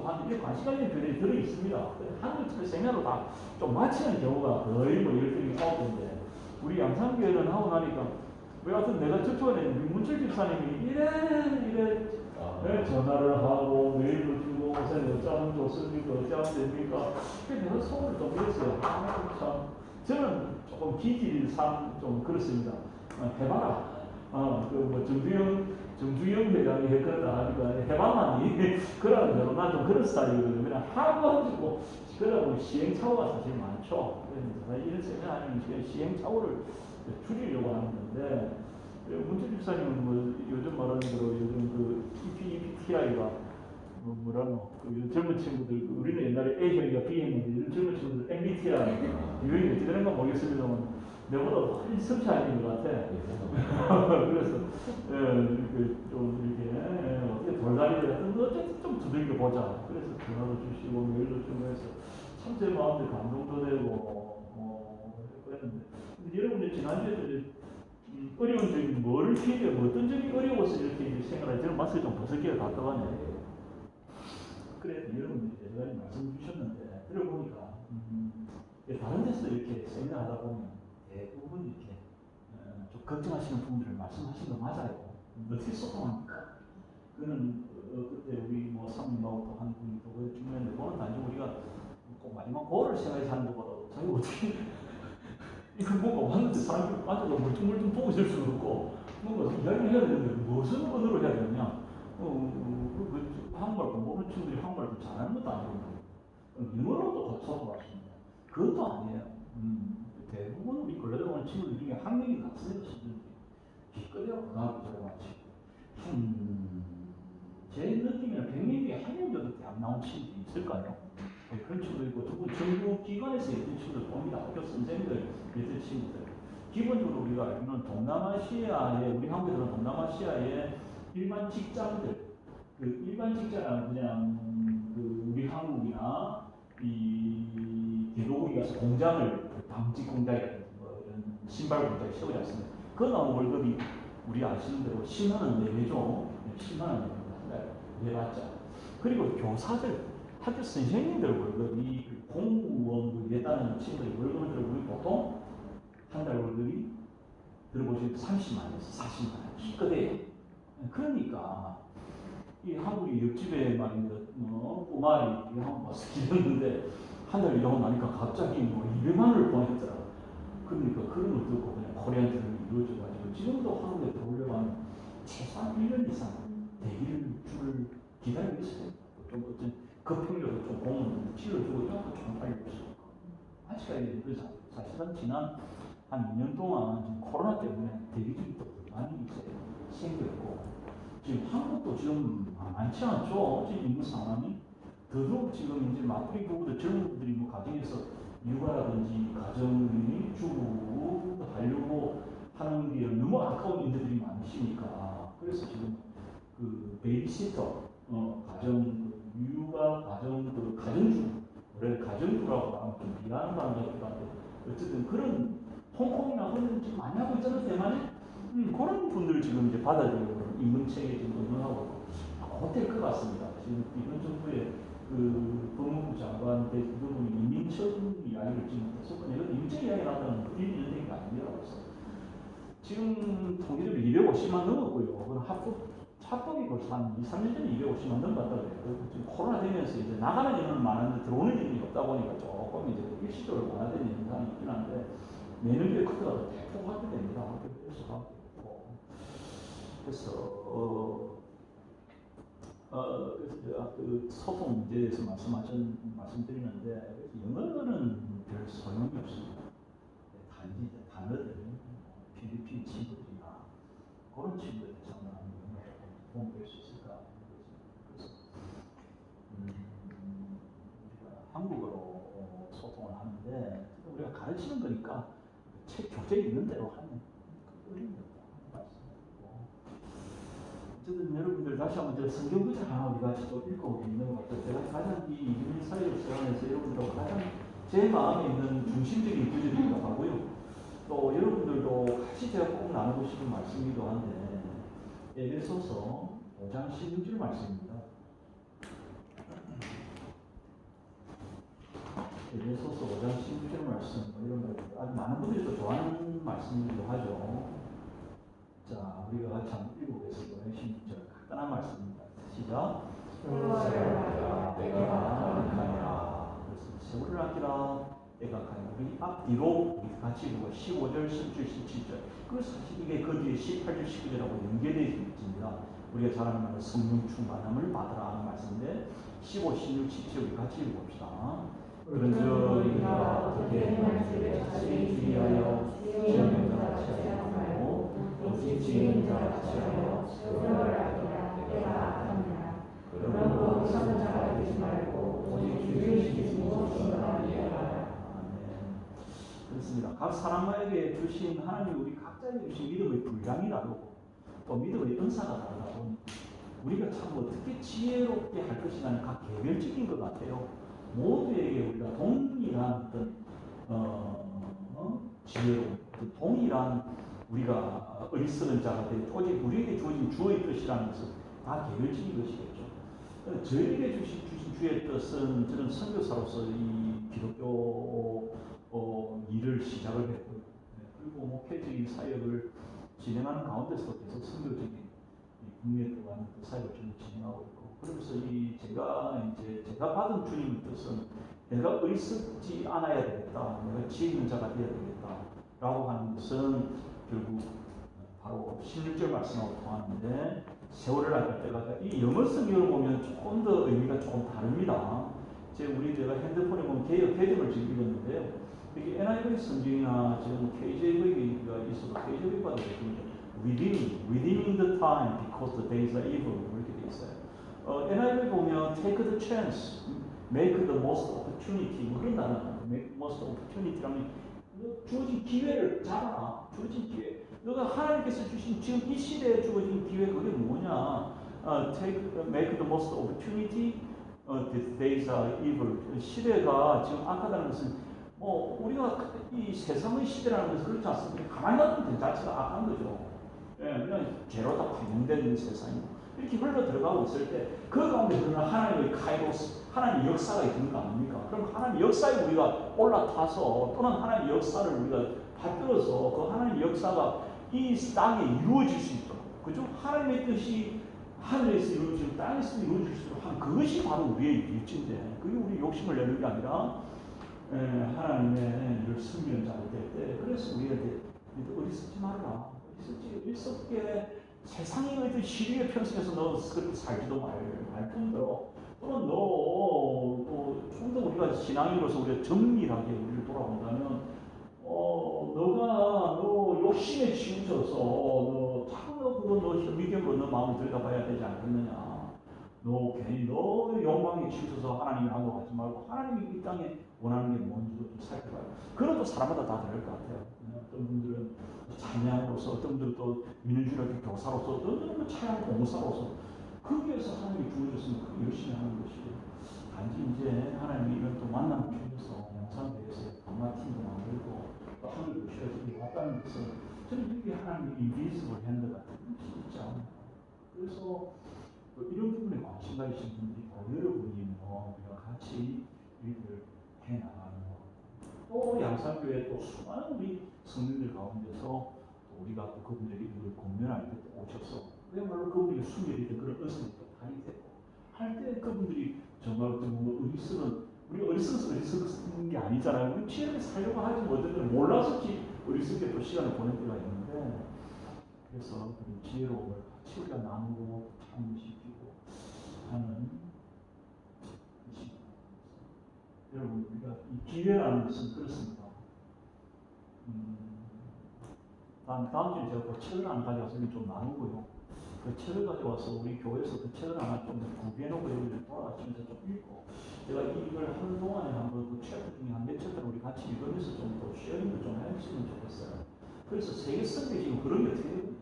하는데 관심 관련 교재에 들어 있습니다. 한글 세미나로 다 좀 마치는 경우가 거의 뭐 10개이 9개인데 우리 양산교회는 하고 나니까 왜 하여튼 내가 저쪽에 문철 집사님이 이래 전화를 하고 메일을 주고 선생님 어쩌면 좋습니까? 어쩌면 됩니까? 그래서 내가 속을 좀 했어요. 참 저는 조금 기질상 좀 그렇습니다. 해봐라. 뭐 정주영 회장이 했거나 하니까 해봐만이 그러는 대로 난 좀 그런 스타일이거든요. 그냥 하고 하고 그러고 시행착오가 사실 많죠. 그래서 이런 세미나 아니면 시행착오를 줄이려고 하는 건데 문철 집사님은 뭐 요즘 말하는 대로 요즘 그 EPTI가 뭐라노 그 젊은 친구들 우리는 옛날에 A형이가 B형인데 요즘 젊은 친구들 MBTI 유형이 어떻게 되는 건 모르겠습니다만 내보다 훨씬 섬세하신 것 같아. 그래서 좀 이렇게 어떻게 돌다리를 하든 어쨌든 좀 두들겨 보자. 그래서 전화도 주시고 메일도 주고 해서 참 제 마음에 감동도 되고 그랬는데 여러분들 지난주에도 어려운 점이 뭐를 피해 어떤 점이 어려워서 이렇게 생각을 저는 마스크 좀 벗을게요. 답답하네. 그래 여러분들이 여러 말씀 주셨는데 들어보니까 다른 데서 이렇게 세미나 하다 보면 대부분 이렇게 좀 걱정하시는 분들을 말씀하신 거 맞아요. 어떻게 소통합니까? 그는 그때 우리 뭐 사모님하고 또 한 분이 또 그 중간에 그거는 단지 우리가 꼭 마지막 고를 생각해서 하는 것보다 자기 어떻게 이거 뭐가 왔는데 사람들이 앉아서 멀뚱멀뚱 보고 있을 수도 없고 뭔가 이야기를 해야 되는데 무슨 언어로 해야 되냐? 한국말 공부하는 친구들이 한국말 좀 잘하는 것도 아니고 영어로도 소통할 수 있는 그것도 아니에요. 대부분 우리 걸레들 오는 친구들 중에 한 명이 낯설은 친구들이 기껏해야 고등학교 들어가지. 제 느낌에는 100명 중에 한 명 정도 대학 나온 친구들이 있을까요? 그런 친구도 있고 두 분 정부기관에서 있는 친구들 봅니다. 학교 선생님들, 있는 친구들. 기본적으로 우리가 알기로는 동남아시아에 우리 한국에서는 동남아시아의 일반 직장들 그 일반 직장은 그냥 그 우리 한국이나 이 대도국에 가서 공장을 방직 공장이라든지 뭐 이런 신발 공장에 세우지 않습니까? 그 나온 월급이 우리 아시는 대로 10만 원 내외죠. 10만 원 한 달에 내봤자. 그리고 교사들, 학교 선생님들 월급이 공무원 일하는 친구들 월급을 들어보면 보통 한 달 월급이 들어보시면 30만 원에서 40만 원 기껏해요. 그러니까 이 한국이 옆집에 말입니다. 꼬마이 한번 와서 길었는데 한 달 일하고 나니까 갑자기 뭐 200만 원을 보냈더라고. 그러니까 그런 걸 듣고 그냥 코리안 드림이 이루어져가지고 지금도 한국에 들어오려고 하면 최소한 1년 이상 대기를 줄 기다리고 있어요. 좀 어떤 급행료도 좀 공은 치료주고 좀 빨리 없어. 아직까지 그래서 사실은 지난 한 2년 동안 지금 코로나 때문에 대기줄이 또 많이 생겼고 지금 한국도 지금 많지 않죠. 지금 인구 상황이 더더욱 지금 이제 맞벌이 부부들 젊은 분들이 뭐 가정에서 육아라든지 가정이 주부 하려고 하는 게 너무 아까운 인들이 많으시니까 그래서 지금 그 베이비시터 가정 육아 가정 그 가정주 원래 가정주라고 하면 좀 미안한 말인 것 같기도 한데 어쨌든 그런 홍콩이나 그런 지금 많이 하고 있잖아요. 대만에 그런 분들 지금 이제 받아들이고 임금체계 지금 운영하고 어떨 것 같습니다. 지금 이번 정부의 그 법무부 장관 대부분이 이민철 이야기를 지금 했었거든요. 이민철 이야기 나왔다는 건 1, 2년 된 게 아니라고 했어요. 지금 통계적으로 250만 넘었고요. 합법이 벌써 한 2, 3년 전에 250만 넘었다고 해요. 지금 코로나 되면서 이제 나가는 인원은 많은데 들어오는 인원이 없다 보니까 조금 이제 일시적으로 완화되는 현상이 있긴 한데 내년도에 크더라도 대폭 확대됩니다. 확대돼서 그래서 그래서 그 소통 문제에서 말씀드리는데 영어는 별 소용이 없습니다. 단지 단어들 필리핀 친구들이나 그런 친구들 상당히 도움될 수 있을까? 그래서 우리가 한국어로 소통을 하는데 우리가 가르치는 거니까 책 교재에 있는 대로 하면 어려움이 없다. 어쨌든 여러분들 다시 한번 저 성경 구절 하나 우리가 또 읽고 있는 것 같아요. 제가 가장 이 이민일 사회를 시작하면서 여러분들하고 가장 제 마음에 있는 중심적인 구절이기도 하고요. 또 여러분들도 같이 제가 꼭 나누고 싶은 말씀이기도 한데 에베소서 5장 16절 말씀입니다. 에베소서 5장 16절 말씀 이런 거 아주 많은 분들이 또 좋아하는 말씀이기도 하죠. 자, 우리가 같이 한번 읽어보겠습니다. 16절 간단한 말씀입니다. 시작. 때가 가니라. 그래서 세월을 아끼라. 때가 가니라. 우리 앞뒤로 우리 같이 읽고 15절, 16절, 17절. 그 사실 이게 그 뒤에 18절, 19절하고 연계되어 있습니다. 우리가 잘 아는 성령 충만함을 받으라 하는 말씀인데 15, 16, 17 우리 같이 읽어봅시다. 그런즉 우리가 어떻게 말씀을 자세히 주의하여 지혜는 자같이 하고 오직 지혜는 자같이 하여 세월을 아끼라. 때가 아니라. 그러므로 선자가 되지 말고 오직 주의 주신 무엇인가 이해하라. 그렇습니다. 각 사람에게 주신 하나님 우리 각자에게 주신 믿음의 분량이 다르고 또 믿음의 은사가 다르다 보니 우리가 참 어떻게 지혜롭게 할 것이냐는 각 개별적인 것 같아요. 모두에게 우리가 동일한 어떤 지혜로 동일한 우리가 어리석은 자가 되고 오직 우리에게 주어진 주의 뜻이라는 것은 다 개별적인 것이겠죠. 저에게 주신 주의 뜻은 저는 선교사로서 이 기독교 일을 시작을 했고요. 그리고 목회적인 사역을 진행하는 가운데서도 계속 선교적인 국내에 들어가는 그 사역을 진행하고 있고, 그러면서 제가 받은 주님의 뜻은 내가 어리석지 않아야 되겠다, 내가 지혜 있는 자가 되어야 되겠다라고 하는 것은 결국 바로 16절 말씀하고 통하는데, 세월을 아낄 때가 이 영어 성경을 보면 조금 더 의미가 조금 다릅니다. 내가 핸드폰에 보면 개역 개정을 지금 읽었는데요. 이게 NIV 성경이나 지금 KJV가 있어도 KJV보다 redeeming the time because the days are evil 이렇게 돼 있어요. NIV 보면 take the chance, make the most opportunity 뭐 그런 단어가 make the most opportunity라면 주어진 기회를 잡아라. 주어진 기회. 너가 하나님께서 주신 지금 이 시대에 주어진 기회 그게 뭐냐? Make the most opportunity. The days are evil. 시대가 지금 악하다는 것은 우리가 이 세상의 시대라는 것은 그렇지 않습니까? 가만히 놔두면 그 자체가 악한 거죠. 그냥 죄로 다 구성된 세상이고 이렇게 흘러 들어가고 있을 때 그 가운데 그러나 하나님의 카이로스, 하나님의 역사가 있는 거 아닙니까? 그럼 하나님의 역사에 우리가 올라타서 또는 하나님의 역사를 우리가 받들어서 그 하나님의 역사가 이 땅에 이루어질 수 있도록, 그죠? 하나님의 뜻이 하늘에서 이루어지고 땅에서 이루어질 수 있도록 하는 그것이 바로 우리의 일진데, 그게 우리 욕심을 내는 게 아니라 하나님의 일을 승리하는 자가 될 때, 그래서 우리한테 어리석지 말라. 어리석게 세상의 어떤 시류의 편성에서 너 그렇게 살지도 말 뿐더러, 또는 좀 더 우리가 신앙인으로서 우리가 정밀하게 우리를 돌아본다면, 너 욕심에 치우쳐서 자꾸 너 현미경으로 너 마음을 들여다봐야 되지 않겠느냐. 너 괜히 너 욕망에 치우쳐서 하나님이 하는 거 하지 말고 하나님이 이 땅에 원하는 게 뭔지도 좀 살펴봐요. 그건 또 사람마다 다 다를 것 같아요. 어떤 분들은 찬양으로서, 어떤 분들은 또 민주주의 교사로서, 어떤 분들은 찬양 봉사로서 거기에서 하나님이 주어졌으면 그 열심히 하는 것이고, 단지 이제 하나님이 이런 또 만남을 주셔서 영상대에서 강마팀도 만들고 또 하늘도 쉬어지게 왔다는 것은 저는 이게 하나님의 인비지블 핸드 같은 것이 있지 않나요? 그래서 이런 부분에 관심 가지신 분들이 여러분이 우리가 같이 일을 해나가는 것, 또 양산교회 또 수많은 우리 성도들 가운데서 또 우리가 또 그분들이 이걸 공면할 때 오셔서 그야말로 그분들이 숨겨있던 그런 은성이 또 발휘되고 할 때 그분들이 정말 우리가 어리석은 게 아니잖아요. 우리 지혜롭게 살려고 하지 못했는데 몰라서 어리석게 또 시간을 보낼 때가 있는데, 그래서 그런 지혜로움을 같이 우리가 나누고 참으시키고 하는 것입니다. 여러분, 우리가 이 기회라는 것은 그렇습니다. 다음 주에 제가 그 책을 하나 가져와서 좀 나누고요. 그 책을 가져와서 우리 교회에서 그 책을 하나 좀 구비해놓고 여기를 돌아가시면서 좀 읽고, 제가 이걸 하는 동안에 한번 그 챕터 중에 한 몇 챕터를 우리 같이 읽으면서 좀 더 쉐어링을 좀 해주시면 좋겠어요. 그래서 세계 선교에 지금 그런 게 어떻게 되거든요.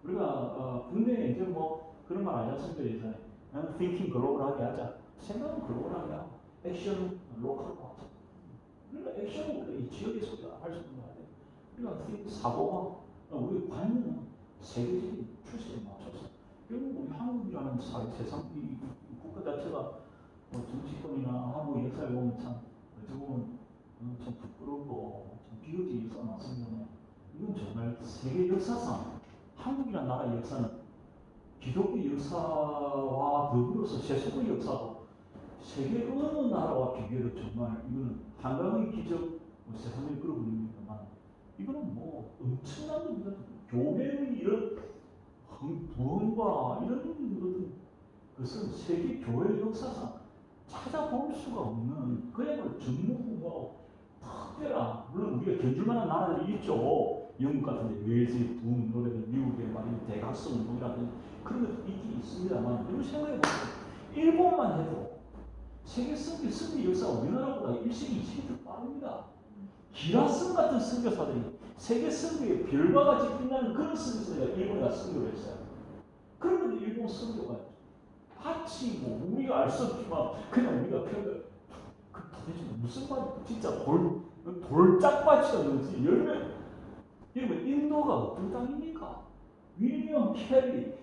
우리가 국내에 이제 그런 말 하지 않습니까? thinking 글로벌하게 하자. 생각은 글로벌하게 하고 액션은 로컬하게 하자. 그러니까 액션은 이 지역에서 할 수 있는 거 아니에요. 우리가 사고가 우리 관념은 세계적인 추세에 맞춰서 결국 우리 한국이라는 세상 이 국가 자체가 정치권이나 한국 역사를 보면 참 어찌 보면 참 부끄럽고 좀 비극이 있어놨으면 이건 정말 세계 역사상 한국이라는 나라의 역사는 기독교 역사와 더불어서 세속의 역사도 세계 어느 나라와 비교해도 정말 이거는 한강의 기적 세상에 끌어버립니다만 이거는 뭐 엄청난 겁니다. 교회의 이런 부흥과 이런 것은 세계 교회 역사상 찾아볼 수가 없는 그야말로 전무후무하고 특별한, 물론 우리가 견줄 만한 나라들이 있죠. 영국 같은 데 웨일즈의 부흥 노래들, 미국의 막 대각성 운동이라든지 그런 것도 있긴 있습니다만 이걸 생각해보면 일본만 해도 세계 선교 역사가 우리나라보다 1세기, 2세기 더 빠릅니다. 기라슨 같은 선교사들이 세계 선교에 별과 같이 빛나는 그런 선교사가 일본에 가서 선교를 했어요. 그런데 일본 선교가 마치 뭐 우리가 알 수 없지만 그냥 우리가 평가 도대체 무슨 말이 진짜 돌짝밭이가 되지 열매. 여러분 인도가 어떤 땅입니까? 윌리엄 캐리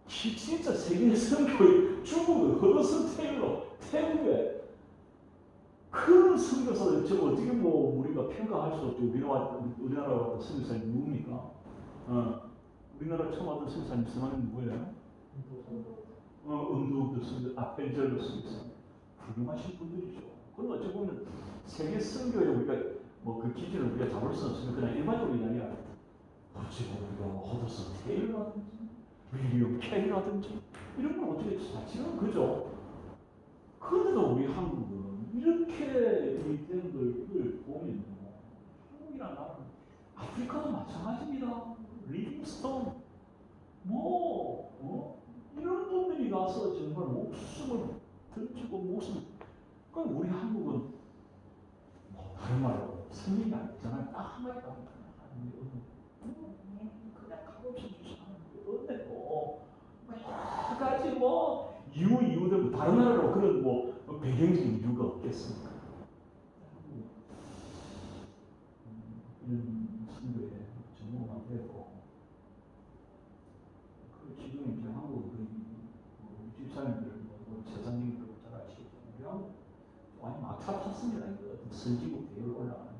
진짜 세계 선교의 중국의 허드슨 테일러 태국의 큰 선교사들 저거 어떻게 뭐 우리가 평가할 수 없죠. 우리나라 왔던 선교사님 누굽니까? 우리나라 처음 왔던 선교사님 성함이 누구예요? 은두도 선교, 아펜젤로 선교사 훌륭하신 분들이죠. 그럼 어찌 보면 세계 선교에 우리가 뭐 그 기준을 우리가 잡을 수 없으면 그냥 일반적으로 이야기하는 어찌 보면 우리가 허드슨 테일러라든지 윌리엄 캐리라든지 이런 건 어떻게 사실은 그죠. 그런데도 우리 한국은 이렇게 된 걸 보면 한국이라는 나라는 아프리카도 마찬가지입니다. 리빙스톤 이런 분들이 가서 정말 목숨을 던지고 그럼 우리 한국은 다른 말로 선생님이 아니잖아요. 딱 한마디도 안 그냥 값없이 주시는 은혜고 여러 가지 이유들 다른 나라로 그런 배경적인 이유가 없겠습니까? 이런 선교에 전무가 되고 지금 이제 한국 집사님들 재산님들 잘 아시겠지만 많이 막차 탔습니다. 이거 선진국 대회를 올라가는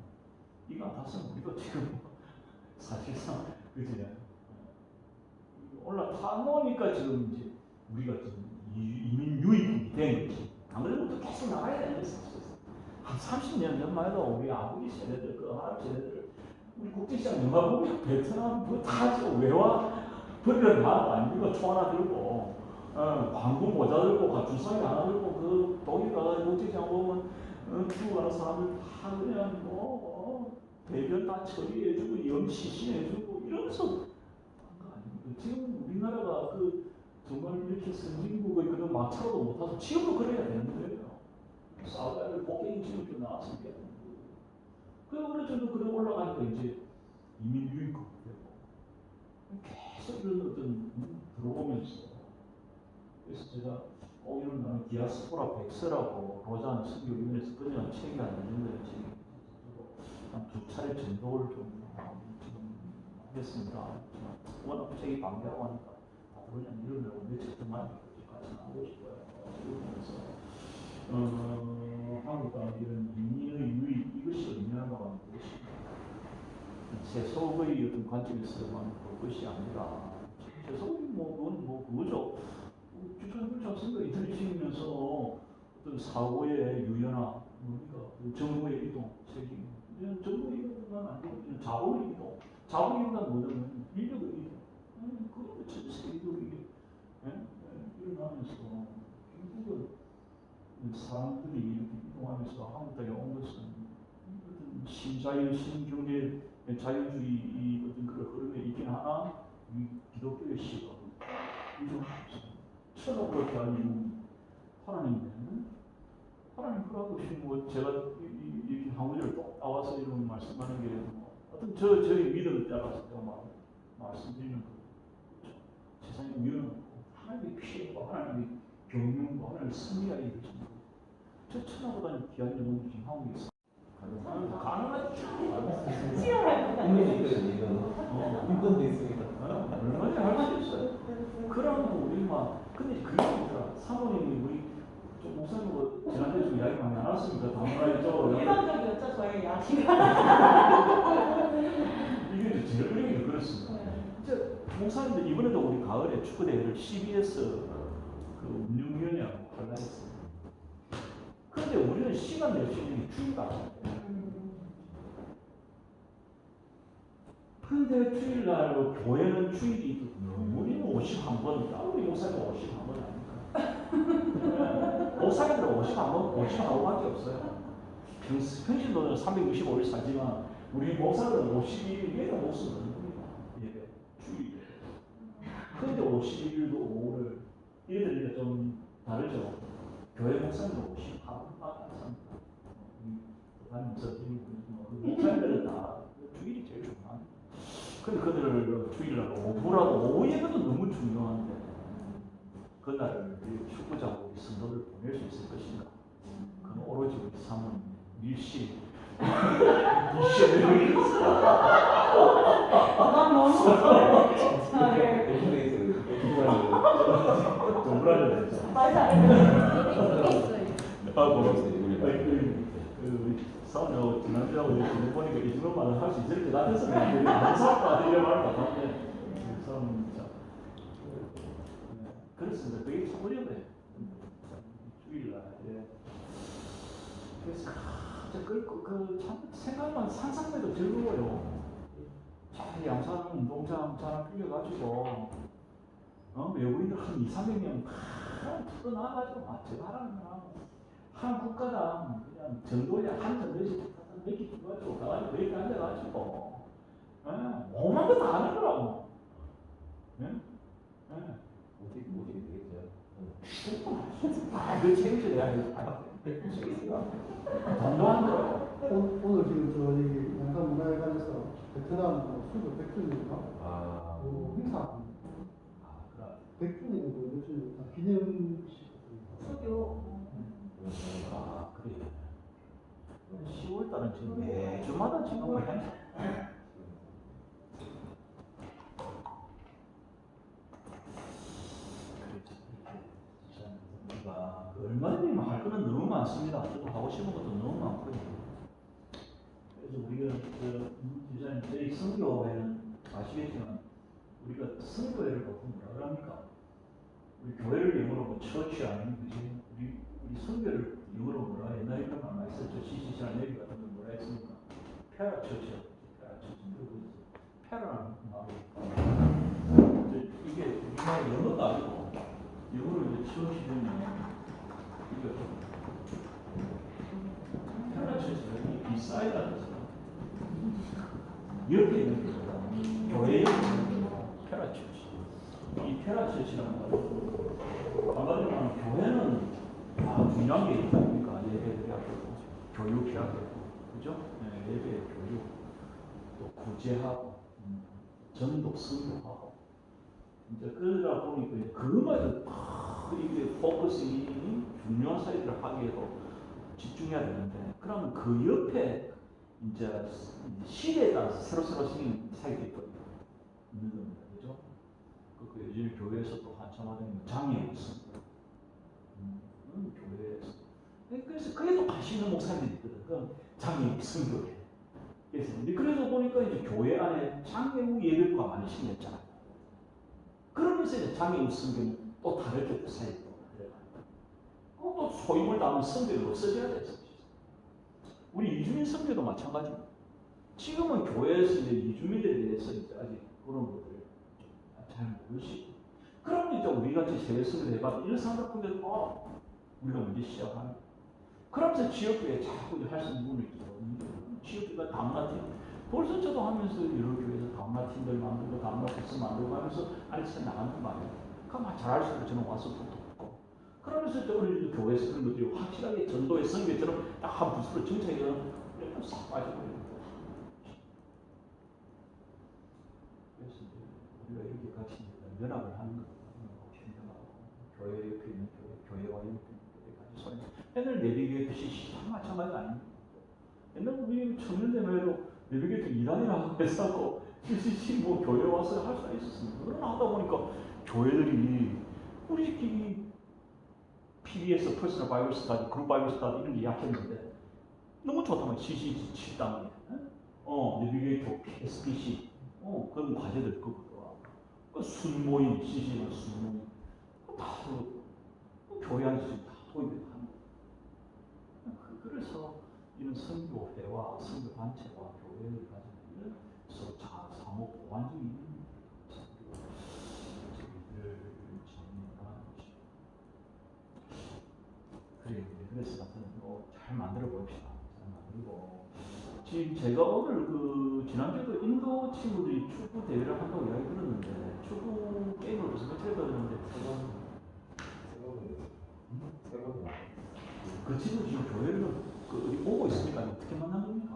이거 안 탔으면 우리도 지금 사실상 그죠? 올라타 놓으니까 지금 이제 우리가 지금 이민 유입이 된 거지. 안 그래도 또 계속 나가야 되는 거지. 한 30년 전만 해도 우리 아버지 세대들, 그 할아버지 세대들, 우리 국제시장 영화 보면 베트남 그거 다 지금 외화 버리는 다 아니고 총 하나 들고, 광고 모자 들고, 주사위 하나 들고, 그 독일 가가지고 국제시장 보면 주고 가는 사람들 다 그냥 배변 다 처리해주고, 염시신해주고 이러면서 지금 우리나라가 정말 이렇게 선진국의 그런 막차로도 못 타서 지금도 그래야 되는 거예요. 사우디아라비아 복갱 지역도 나왔으면 되는 거예요. 그리고 어느 정도 그래 올라가니까 이제 이민 유입국 되고 계속 이런 어떤 들어오면서 그래서 제가 이런 나는 디아스포라 백서라고 로잔 선교위원회에서 끊어낸 책이 안 되는데 한 2차례 전도를 좀 했습니다. 워낙 책이 방대하고 하니까 그냥 이러려고 며칠 동안 같이 나오고 싶어요. 그러면서 한국과 이런 이민의 유입 이것이 의미하는 무엇입니까? 세속의 어떤 관점에서만 볼 것이 아니라 세속이 그거죠. 주천불 작성가 이틀치면서 어떤 사고의 유연화, 우리가 정부의 이동, 책임, 정부의 이동만 아니고 자본의 이동, 자본의 이동은 뭐냐면 인력의 이동, 그것도 전 세계적으로 일어나면서 결국은 사람들이 이렇게 이동하면서 한국 땅에 온 것은 어떤 신자유, 신경제, 자유주의 어떤 그런 흐름에 있긴 하나 기독교의 시각 이런 천억을 대한 하나님 허락 없이 제가 이 한국어를 또 나와서 이런 말씀하는 게 어떤 저의 믿음을 따라서 제가 말씀드리는 거죠. 세상에 위험은 하나님의 피해고 하나님의 경륜과 하나님의 승리가 이루어집니다. 저 천하보다 귀한 영혼이 지금 한국에 있어. 가능하지. 치열합니다. 인권도 있습니다. 얼마나 할 수 있어요. 그러면 우리만 근데 그게 뭐더라. 사모님이 우리 좀 목사님 지난주에 좀 이야기 많이 안 왔습니까? 당연하죠. 일반적이었죠 저의 야기가. 이게 제일 어려운 게 그렇습니다. 이제 목사님들 이번에도 우리 가을에 축구 대회를 CBS 그 운영위원회하고 하려 했어요. 그런데 우리는 시간 낼 수 있는 게 주일가. 근데 주일날 교회는 주일이 있거든요. 우리는 51번, 우리 목사님 51번 아닙니까? 목사님들은 51번밖에 없어요. 평신도는 365일 살지만 우리 목사들은 52일 예배 목숨을 넣는 겁니다. 예배, 주일. 그런데 51일도 5를 얘들이 좀 다르죠. 교회 목사님은 51번밖에 안 삽니다. 다니면서 목사님들은 다 주일이 제일 중요합니다. 근데 그들을 주일날 오후라고 오후 예배도 너무 중요한데 그날을 축구장 우리 성도를 보낼 수 있을 것인가? 그건 오로지 우리 사모님 밀씨 밀씨 난 너무 동그라져 되죠. 말 잘해. 사모님 지난주하고 이제 보니까 이 주는 말을 할 수 있을 것 같아서 안 살까 하려고 할 것 같은데 사모님 참 그렇습니다. 그게 참 어려워요. 주일날 그래서 참 생각만 상상해도 즐거워요. 잘 양산 운동장 잘 빌려가지고 외국인들 한 200~300명 풀어놔가지고 제가 하라는 거랑 한 국가당 그냥 전도에 한 전도에서 몇 개 가지고 가가지고 그렇게 앉아가지고 5만 거 다 하는 거라고. 어떻게 되겠어요? 그 책임져야 해. 돈도 안 들어. 오늘 지금 저 여기 양산문화회관에서 베트남 수도 100주년인가? 그 행사 그래. 100주년이고 몇 주년 기념식 수교. 그래. 10월달은 지금 매주마다 지금 뭐 행사. 얼마든지 할 거는 너무 많습니다. 저도 하고 싶은 것도 너무 많고요. 그래서 우리가 기자님 저희 선교회는 아시겠지만 우리가 선교회를 보통 뭐라 합니까? 우리 교회를 영어로 뭐 처치 아니면 그지? 우리 선교를 영어로 뭐라 옛날에 그런 말 많이 썼죠. CCC나 내비 같은 거 뭐라 했습니까? 페라 처치요. 페라 처치. 페라라는 말이 이게 우리나라 영어도 아니고 영어로 이제 처치 되면 이거 페라 처치가 이 비싸이라는 거. 옆에 있는 거보다 교회에 있는 거 페라 처치. 이 페라 처치라는 말은 아까도 교회는 중요한 게 있다 보니까 예배 드려야 되고 교육해야 되고 그죠? 네, 예배 교육 또 구제하고 전도 선교하고 이제 그러다 보니까 그것만 이게 포커스이 중요한 사이트를 하기에도 집중해야 되는데 그러면 그 옆에 이제 시대에 따라서 새로 생긴 사이트가 있는 겁니다. 그죠? 그 요즘 교회에서 또 한참 하는 장애 무슨 교회에서 그래서 그게 또 관심 있는 목사님들이 있거든. 그 장애 무슨 교회. 그래서 보니까 이제 교회 안에 장애우 예배가 많이 생겼잖아요. 그러면서 이제 장애우 성경은 또 다르게 또 사이에 또 들어가요. 또 소임을 담은 성경이 없어져야 돼서 우리 이주민 성교도 마찬가지입니다. 지금은 교회에서 이제 이주민들에 대해서 이제 아직 그런 것들을 잘 모르시고 그럼 이제 우리 같이 세계 성교를 해봐도 이런 생각인데 우리가 언제 시작하는 그러면서 지역교회 자꾸 할 수 있는 부분이 있거든요. 지역교회가 다문화팀 벌써 저도 하면서 여러 교회에서 다문화팀들 만들고 다문화버스 만들고 하면서 안에서 나가는 말이에요. 그럼 잘할 수 있고 저는 와서 또 돕고 그러면서 우리 교회에서 그런 것들이 확실하게 전도의 성교처럼 딱 한 부스로 정착해서 싹 빠지고 그래서 우리가 이렇게 같이 연합을 하는 거예요. 교회 옆에 있는 교회와 옆에 있는 교회 같이 손에 옛날 내비게이트 마찬가지 아닙니까? 옛날 우리 청년대만 해도 내비게이트 일하느라 해서 CCC 뭐 교회 와서 할 수가 있었습니다. 그러나 하다 보니까 교회들이 우리끼리 PBS 퍼스널 바이블 스타디, 그룹 바이블 스타디 이런 게 약했는데 너무 좋다면 CCG 7단계, 내비게이터 SPC, 그런 과제들 그거더라. 그 순모임, CC는 순모임, 다 교회 안에서 다 도입이 하는 거예요. 그래서 이런 선교회와 선교 단체와 교회를 가지는 서로 상호 보완적인 저희들 진행하는 것이죠. 그래서 잘 만들어 봅시다. 잘 만들고 지금 제가 오늘 지난주에도 인도 친구들이 축구 대회를 한다고 이야기 들었는데 축구 게임을 무슨 며칠 들었는데 그 친구 지금 교회를 어디 오고 있습니까? 어떻게 만난 겁니까?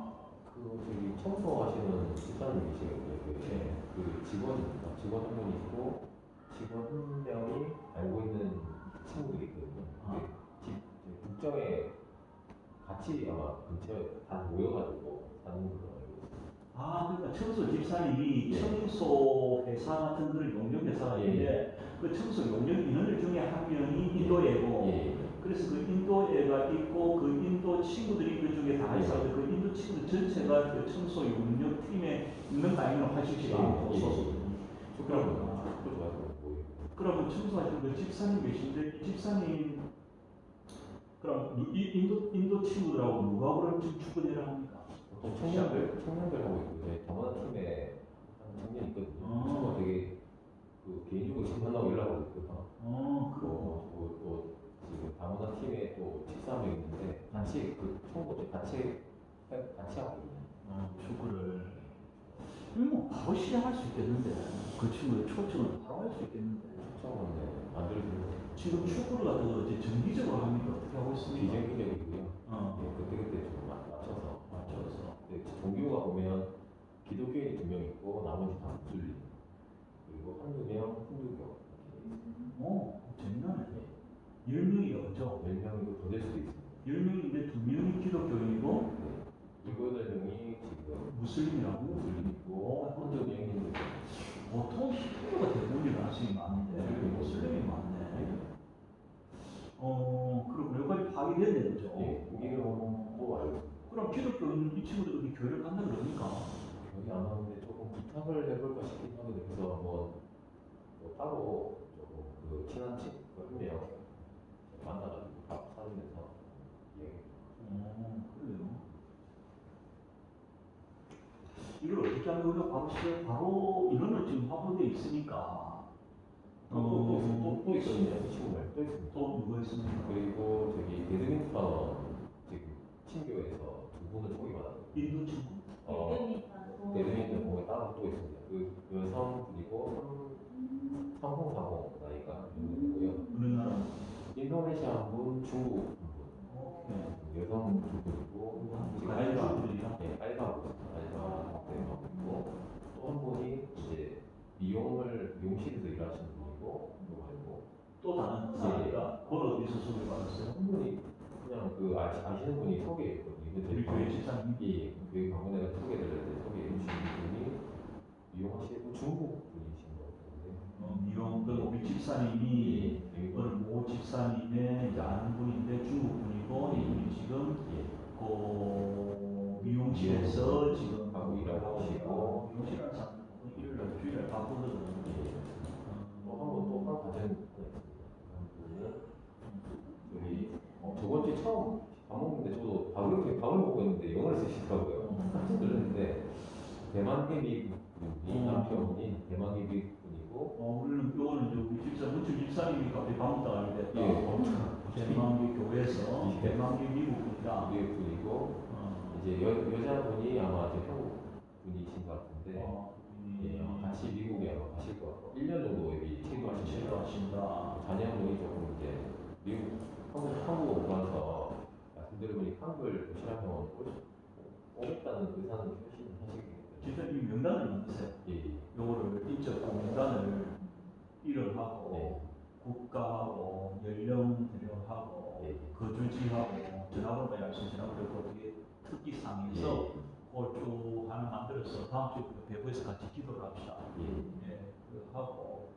저기 청소하시는 집사님이시거든요. 그 직원입니다. 직원 한 분이 있고 직원 한 명이 알고 있는 친구들이 있거든요. 국정에 같이 아마 근처에 다 모여가지고 사는 걸로 알고 있어요. 그러니까 청소 집사님이 청소 회사 같은 그런 용역 회사가 있는데 그 청소 용역 인원들 중에 한 명이 인도애고 그래서 그 인도애가 있고 그 인도 친구들이 그중에 다 있어서 그 인도 친구들 전체가 그 청소 용역 팀에 있는 거 아니면 화실시가 그러면 청소하시는 그 집사님 계신데 이 집사님 그럼 인도 친구들하고 누가 그럼 지금 축구 대회를 합니까? 보통 청년들하고 있고 다문화 팀에 한 청년 있거든요. 친구가 되게 개인적으로 지금 만나고 연락하고 있거든요. 또 지금 다문화 팀에 또 집사람이 있는데 같이 청구 같이 하고 있는 축구를 뭐 바로 시작할 수 있겠는데 그 친구의 초청을 바로 할 수 있겠는데 초청은 만들어주는 지금 축구를 갖다가 이제 정기적으로 합니까? 어떻게 하고 있습니까? 비정기적이고요. 그때 좀 맞춰서. 종교가 보면 기독교인이 2명 있고 나머지 다 무슬림 그리고 한두 명 힌두교. 재미나네. 10명이 없죠? 10명이고 더 될 수도 있습니다. 10명인데 2명이 기독교인이고 7명이 지금 무슬림이라고? 무슬림 있고 한두 명이 힌두교. 보통 힌두교가 대부분이 나중에 많은데 무슬림이 많네. 그럼 여기까지 파악이 됐죠? 이게 또 알고. 그럼 기독교인 이 친구들이 교회를 간다 그러니까? 여기 안 하는데 조금 부탁을 해볼까 싶긴 하거든요. 그래서 뭐 따로 조금 친한 친구 한 명 만나가지고 밥 사주면서 이야기. 그래요. 이걸 어떻게 하면 우리가 바로 인원을 지금 확보되어 있으니까. 또 있거든요. 그 친구 말고 또 있습니다. 또 누가 있습니까? 그리고 저기 배드민턴 지금 친교에서 2분을 소개받았어요. 인도 친구. 배드민턴 공에 따로 또 있습니다. 그 여성분이고 3040 나이가 있고요. 어느 나라? 인도네시아 한 분, 중국 한 분. 여성 두 분이고 알바하고 있고 또 한 분이 이제 미용실에서 일하시는 분이고 또 다른 사람이가 그걸 어디서 소개받았어요? 한 분이 그냥 아시는 분이 소개했거든요. 우리 교회 집사님? 교회 방문해서 소개해 주신 분이 미용하시고 중국 분이신 것 같은데 미용 우리 집사님이 모 집사님의 이제 아는 분인데 중국 분이고 이분이 지금 그 미용실에서 지금 하고 일하고 계시고 미용실하는 사람 일요일날 주일날 바쁘거든요. 또한 가정 여기 저번 주에 처음 밥 먹는데 저도 밥을 먹고 있는데 영어를 쓰시더라고요. 깜짝 놀랐는데 대만 회비 분이 남편분이 대만 회비 분이고 우리는 이거는 이제 우리 집사 문주 집사님이 갑자기 밥 먹다가 됐다. 대만기 교회에서 대만기 미국 분이다. 미국 분이고 이제 여자분이 아마 한국 분이신 것 같은데 같이 미국에 아마 가실 것 같고 1년 정도 여기 체류하신다. 자녀분이 조금 이제 미국 한국 가서 말씀드려보니 한국을 도시락하면 오겠다는 의사는 표시하시겠네요. 진짜 이 명단을 만드세요. 요거를 인적 명단을 일을 국가하고 연령하고 거주지하고 전화번호에 알수 전화번호 특기상에서 그걸 쭉 하나 만들어서 다음 주부터 배부에서 같이 기도를 합시다. 하고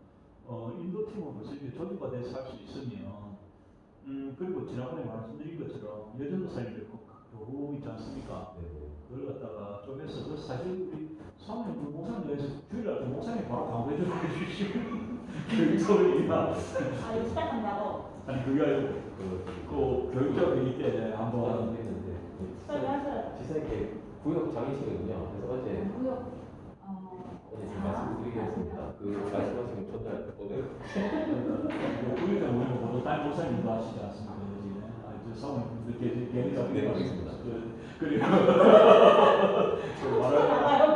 인도 팀은 벌써 이제 조직화 돼서 할 수 있으면 그리고 지난번에 말씀드린 것처럼 여전 목사님들 교구 있지 않습니까? 그걸 갖다가 쪼개서 그 사실 우리 사모님 목사님에서 주일날 목사님 바로 광고해 주시고 교육소리나 아 이거 시작한다고? 아니 그게 아니고 그 교육자 회의 때 한번 했는데 빨리 하세요. 지사님께 구역 장이시거든요. 그래서 어제 구역. 어제 지금 말씀드리겠습니다. 그 말씀하신 거 전달 오늘 교육자 모임 보도 딸 목사님도 하시지 않습니까? 저 사모님 그렇게 네, 알겠습니다. 그리고 나가요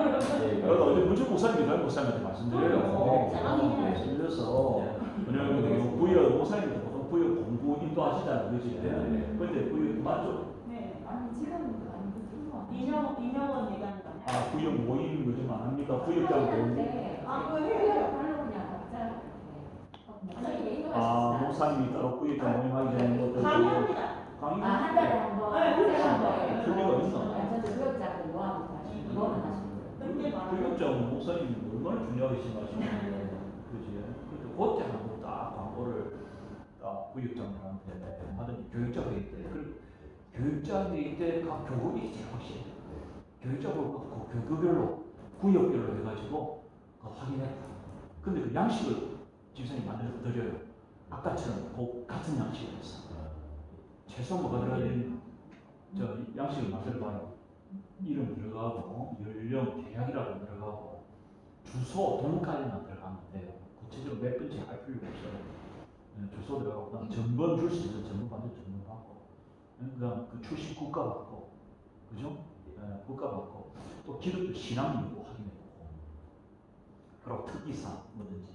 그러면. 그래서 어제 문주 목사님이 달 목사님한테 말씀드려요. 장학이네. 그래서 왜냐면 부여 목사님도 보통 부여 공부 인도하시잖아요, 그지? 네. 근데 부여 맞죠? 네. 아니 지금 이명원 얘기하는 거 아니야? 아 부여 모임 요즘 안 합니까? 부여장 모임. 아 그거 해요. 아 목사님이 따로 부여장 모임 하기 전에 뭐 강의합니다. 강의? 한 달에 한 번, 네, 한 달에 한 번. 교류가 있어. 저는 교육자들 모아놓고 하시고, 그거는 하시고. 그렇게 말하는 부여장 목사님이 얼마나 중요하게 생각하시는데, 그지? 근데 그때 한번 딱 광고를 딱 부여장들한테 하더니 교육자 회의 때, 그리고 교육자 회의 때 각 교육이 제일 확실해. 교육자별로 그 교구별로 구역별로 해가지고 확인했다. 근데 그 양식을 집사님 만들어 드려요. 아까처럼 그 같은 양식을 했어. 최소 뭐가 들어가는 저 양식을 만들어봐요. 이름 들어가고 연령 대학이라고 들어가고 주소 동까지만 들어가면 돼요. 구체적으로 몇 번째 할 필요가 없어요. 주소 들어가고 그다음 전번 줄 수 있는 전번 받는 전번 받고 그다음 그 출신 국가 받고 그죠? 국가 받고 또 기독교 신앙 여부 확인해보고 그리고 특이사항 뭐든지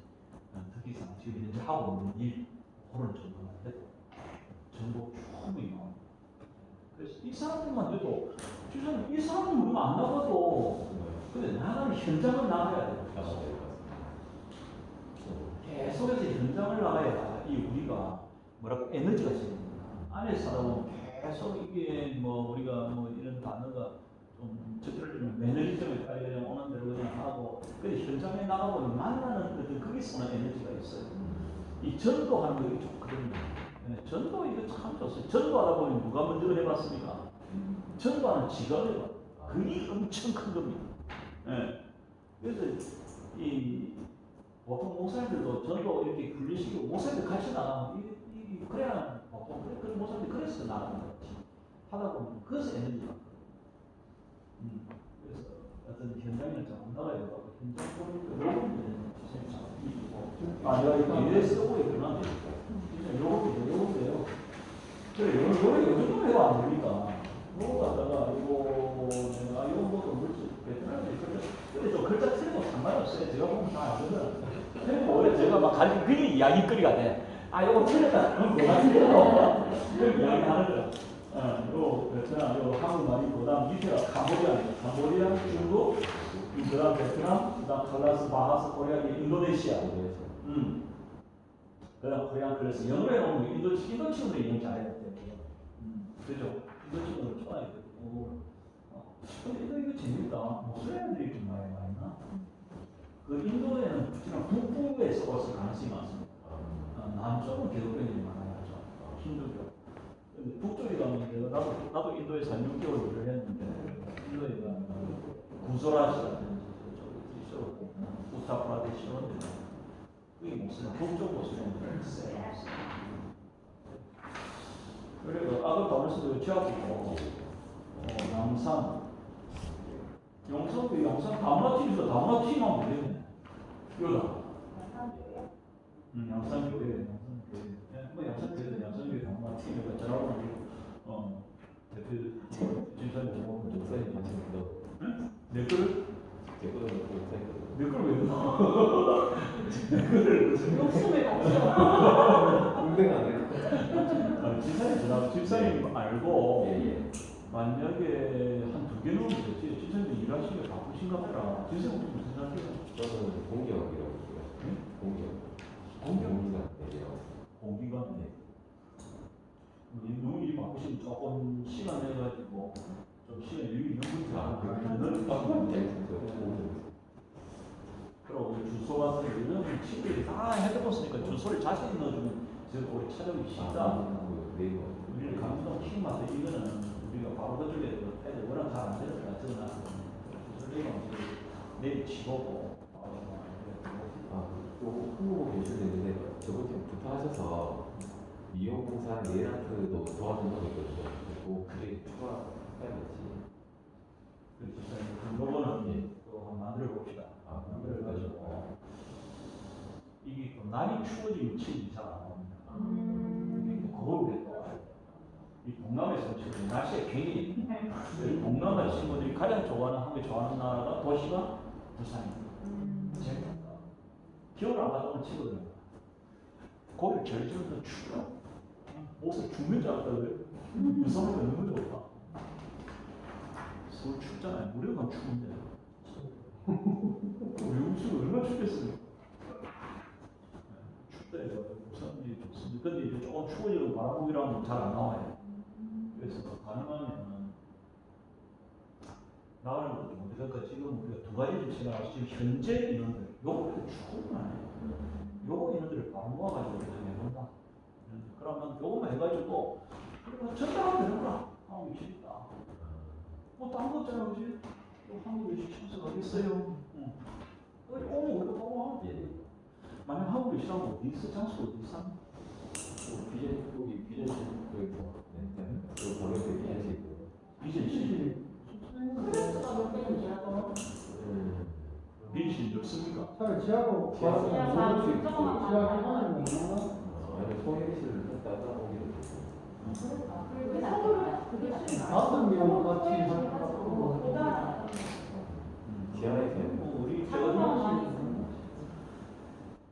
특이사항 지금 현재 하고 있는 일 그런 정도만 해도 정보 충분히 나옵니다. 그래서 이 사람들만 해도 주선 이 사람은 얼마 안 나가도 근데 나가는 현장을 나가야 돼요. 계속해서 현장을 나가야 이 우리가 뭐라고 에너지가 생깁니다. 안에 살다 보면 계속 이게 뭐 우리가 뭐 이런 단어가 좀 저들을 매너리즘에 따라 그냥 오는 대로 그냥 하고 근데 현장에 나가보면 만나는 어떤 거기서는 에너지가 있어요. 이 전도하는 거 좋거든요. 전도 이거 참 좋습니다. 전도하다 보면 누가 먼저 해봤습니까? 전도하는 지가 해봐. 그게 엄청 큰 겁니다. 예. 그래서 이 보통 목사님들도 전도 이렇게 굴리시고 목사님들 같이 나가면 그래야 보통 그런 목사님들 그래서 나가는 거지. 하다 보면 그래서 에너지가 그래서 어떤 현장에 좀 나가야 되고 현장 보니까 요런 데는 선생님 참 이쁘고 아 내가 이거 이래 쓰고 있구나. 요런데요. 그래, 요즘도 해도 안 됩니까? 요거 갖다가, 이거, 내가, 이거 것도 물질, 베트남에 근데 좀 글자 틀리고 상관없어요. 제가 보면 다 알거든. 그리고 원래 제가 막 가르치는 그게 이야기거리가 돼. 아, 요거 틀렸다. 그럼 뭐가 틀려? 그런 이야기 하는 거야. 요 베트남, 요 한국말이, 그 다음 밑에가 캄보디아, 중국, 그 다음 베트남, 그 다음 칼라스, 바하스, 코리아, 인도네시아. 그다음 코리안 그래서 영어로 해놓으면 인도 친구들이 영어 잘해야 돼요. 그죠? 인도 친구들 좋아해요. 근데 이거 재밌다. 목소리들이 좀 많이 나. 그 인도에는 특히나 북부에 섞었을 가능성이 많습니다. 남쪽은 기독교인들이 많아요. 힌두교. 근데 북쪽에 가면 나도 인도에서 한 6개월 일을 했는데 인도에 가면 구조라시라든지 저쪽 우타프라데시 이런 데 그게 목소리, 북쪽 목소리는 세요. 그리고 아까 말씀드린 지하국도 양산, 영산 다문화팀에서 다문화팀만 모르겠네. 이거다. 양산교회. 뭐 양산교회 다문화팀이니까 저하고 대표 집사님 보고 목사님 같은 거 내 거를? 내 거를 왜 넣어? 욕심을 갖죠. 운동 안 해. 집사님 알고 예. 만약에 한 2개 넣으면 되지. 집사님 일하시기 바쁘신가 보다. 집사님 무슨 생각해요? 저는 공기업이라고 있어요. 공기업. 공기관. 너무 일이 바쁘시면 조금 시간 내가지고 좀 시간 여유 있는 분들 그리고 주소 같은 이런 친구들이 다 헤드폰 쓰니까 주소를 자세히 넣어주면 제가 우리 찾아오기 쉽다. 네이버. 우리는 감동 키마다 이거는 우리가 바로 그쪽에 애들 워낙 잘 안 되니까 적어놨거든요. 설레가 내리치고 또 홍보 계시도 있는데 저번 주에 부탁하셔서 미용공사 네일아트도 도와준다고 했거든요. 그리고 그게 추가해야겠지. 그래서 요거는 또 한번 만들어 봅시다. 만들어 가지고 이게 또 날이 추워지면 침이 잘 안 옵니다. 이게 또 거울에 또 이 동남아에서 지금 날씨가 굉장히 동남아 친구들이 가장 좋아하는 한국 좋아하는 나라가 도시가 부산입니다. 재밌다. 겨울 안 갔다 오는 친구들은 거기 절정도 추워. 옷을 죽는 줄 알았다고요? 무서운 게 너무 좋다. 서울 춥잖아요. 우리가 추운데. 우리 음식은 얼마나 춥겠어요. 춥다 해서 우산이 좋습니다. 근데 이제 조금 추워지고 바람이랑 잘 안 나와요. 그래서 가능하면 나오는 것도 못 그러니까 지금 우리가 두 가지를 지나가서 지금 현재 인원들 요거 충분히 안 해요. 요거 인원들을 바로 모아가지고 우리가 해본다. 그러면 요거만 해가지고 우리가 전달하면 되는구나. 한국이 재밌다. 뭐 딴 거 없잖아, 그지? 또 한국에 참석하겠어요. 응. 우리 우리가 바로 하면 만약 한국에 시작하면 어디 있어? 장소 어디 있어? 여기 비전실 그 바로 옆에 비전실 있고. 비전실. 클래스가 몇 개인지요? 비전실 없습니까? 차라리 지하로 지하 방 조금만 지하 가면 기반이면 아니 소개실을 했다가 오기로 됐고. 그게 낫겠다. 그게 다섯 명 같이 하고 지하에서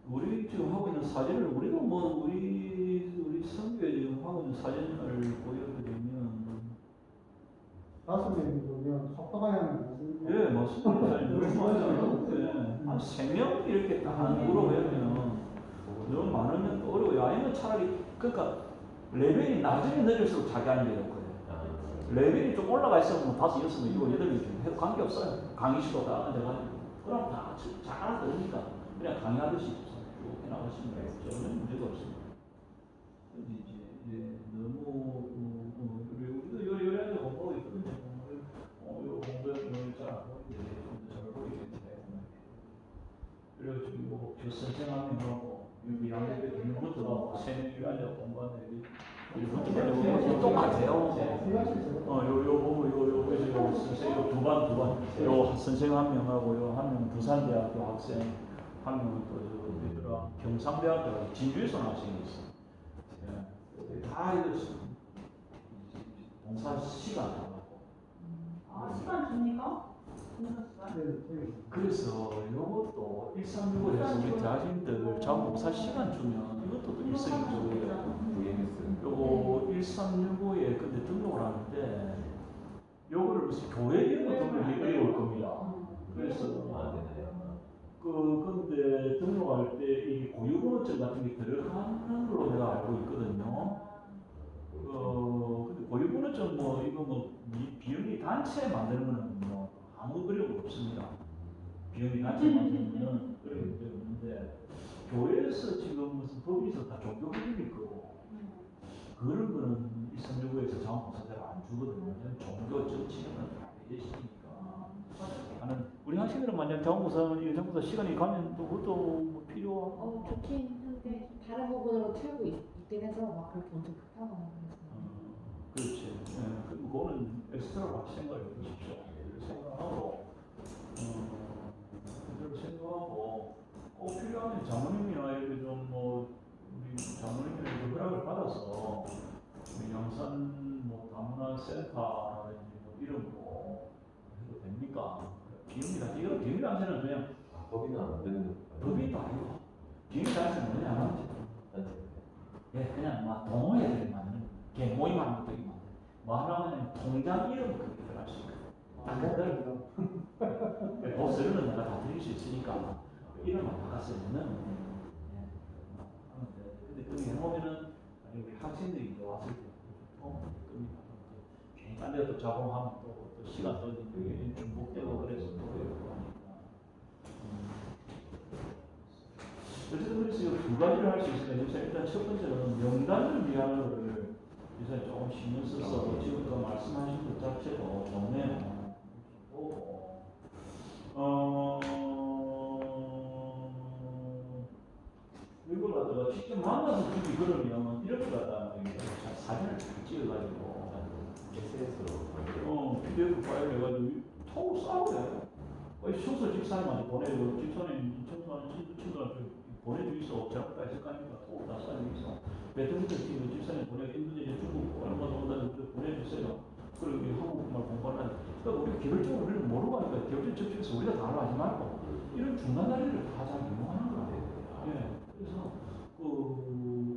우리 지금 하고 있는 사진을 우리가 뭐 우리 선교에 지금 하고 있는 사진을 보여드리면 다섯 명이면 속도가 하는 예 맞습니다. 너무 많아요. 한 3명 이렇게 딱 물어보면 너무 많으면 또 어려워요. 아니면 차라리 그러니까 레벨이 나중에 내릴수록 자기 하는 게 좋거든요. 레벨이 좀 올라가 있으면 5, 6, 7, 8명 좀 해도 관계없어요. 강의실도 다 앉아가지고 그럼 다 잘하는 거니까 그냥 강의하듯이 쭉 해나가시면 돼요. 전혀 문제가 없습니다. 근데 이제 너무 우리도 요리하는 공부하고 있거든요. 요 공부를 잘하고 이제 좀더 잘 보이겠는데 그리고 지금 뭐 교선생 한 명하고 여기 양대배 동부도 하고 3명이 앉아 공부하는 애들이 이것도 똑같아요. 요 보고 요 선생 두 반 요 선생 한 명하고 요 한 명 부산대학교 학생 한 명은 또 어디더라 경상대학교 진주에서 온 학생이 있어. 다 이거 봉사 시간 안 하고. 시간 줍니까? 공사 시간? 그래서 이것도 1365에서 우리 대학생들 자원봉사 시간 주면 이것도 또 일석이조예요. 요거 1365에 근데 등록을 하는데 요거를 무슨 교회 이름을 등록이 어려울 겁니다. 그래서 안 되나요? 근데 등록할 때 이 고유번호증 같은 게 들어가는 걸로 내가 알고 있거든요. 근데 고유번호증 뭐 이거 뭐 비영리 단체 만드는 거는 뭐 아무 어려움 없습니다. 비영리 단체 만드는 거는 어려움이 없는데 교회에서 지금 무슨 법에서 다 종교 법인일 거고 그런 거는 1365에서 자원봉사자가 안 주거든요. 종교 정치는 다 배제시키니까. 나는 우리 학생들은 만약 자원봉사 시간이 가면 또 그것도 뭐 필요하고. 좋긴 한데 다른 부분으로 채우고 있긴 해서 막 그렇게 엄청 급하거나 그래서. 그렇지. 그거는 엑스트라로 생각해 보십시오. 생각하고, 생각하고, 꼭 필요하면 장모님이나 이렇게 좀 우리 장모님이 허락을 받아서 우리 양산 다문화 센터라든지 이름으로 해도 됩니까? 비용이다. 이거 비용이 단체는 그냥 법인은 안 되는 법인도 아니고 비용이 단체는 뭐냐? 예, 그냥 막 동호회들이 만드는 개 모임하는 것도 있고 뭐 하나는 통장 이름 그렇게 들어갈 수 있거든. 딱 그들 보스는 내가 다 드릴 수 있으니까 이름만 바꿨으면은 근데 그 해보면은 우리 학생들이 이제 왔을 때 겁니다. 괜히 딴 데서 작업하면 또 시간 또 중복되고 그래서 또 그러고 하니까 어쨌든 그래서 두 가지를 할 수 있으니까 일단 첫 번째는 명단을 위한 거를 좀 신경 써서 지금 그 말씀하신 것 자체도 좋네요. 이걸 갖다가 직접 만나서 주기 그러면 이렇게 갖다가 사진을 찍어가지고 SNS로 PDF 파일 해가지고 톡 싸우래. 순서 집사님한테 보내고 집사님 친구한테 보내주이소. 제가 있을 거 아닙니까? 톡 다 싸주이소. 배틀부터 지금 집사님 보내고 인도네시아 중국 얼마 정도 보내주세요. 그리고 한국말 공부를 하는. 그러니까 우리가 개별적으로 우리는 모르고 하니까 개별적 접촉에서 우리가 다 하지 말고 이런 중간 다리를 가장 이용하는 거예요. 예. 그래서